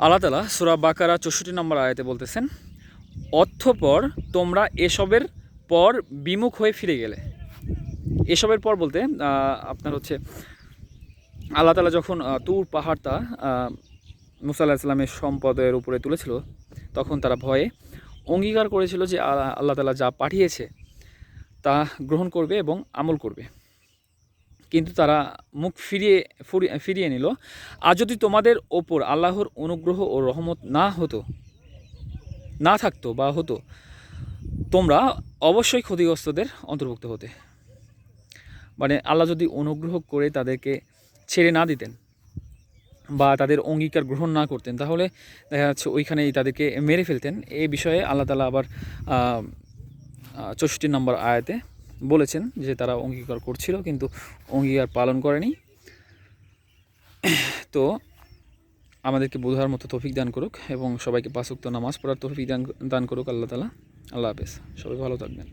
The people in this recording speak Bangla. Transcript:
আল্লাহ তাআলা সূরা বাকারা ৬৪ নম্বর আয়াতে বলতেছেন, অতঃপর তোমরা এসবের পর বিমুখ হয়ে ফিরে গেলে। এসবের পর বলতে আপনার হচ্ছে আল্লাহ তাআলা যখন তুর পাহাড়টা মুসা আলাইহিস সালামের সম্পদের উপরে তুলেছিল, তখন তারা ভয়ে অঙ্গীকার করেছিল যে আল্লাহ তাআলা যা পাঠিয়েছে তা গ্রহণ করবে এবং আমল করবে। কিন্তু তারা মুখ ফিরিয়ে নিল। আর যদি তোমাদের ওপর আল্লাহর অনুগ্রহ ও রহমত না থাকতো বা হতো, তোমরা অবশ্যই ক্ষতিগ্রস্তদের অন্তর্ভুক্ত হতে। মানে আল্লাহ যদি অনুগ্রহ করে তাদেরকে ছেড়ে না দিতেন বা তাদের অঙ্গীকার গ্রহণ না করতেন, তাহলে দেখা যাচ্ছে ওইখানেই তাদেরকে মেরে ফেলতেন। এই বিষয়ে আল্লাহ তাআলা আবার ৬৪ নম্বর আয়াতে বলেছেন যে তারা অঙ্গীকার করছিল কিন্তু অঙ্গীকার পালন করেনি। তো আমাদেরকে বোঝার মতো তৌফিক দান করুক এবং সবাইকে ৫ ওয়াক্ত নামাজ পড়ার তৌফিক দান করুক আল্লাহ তাআলা। আল্লাহ হাফেজ, সবাই ভালো থাকবেন।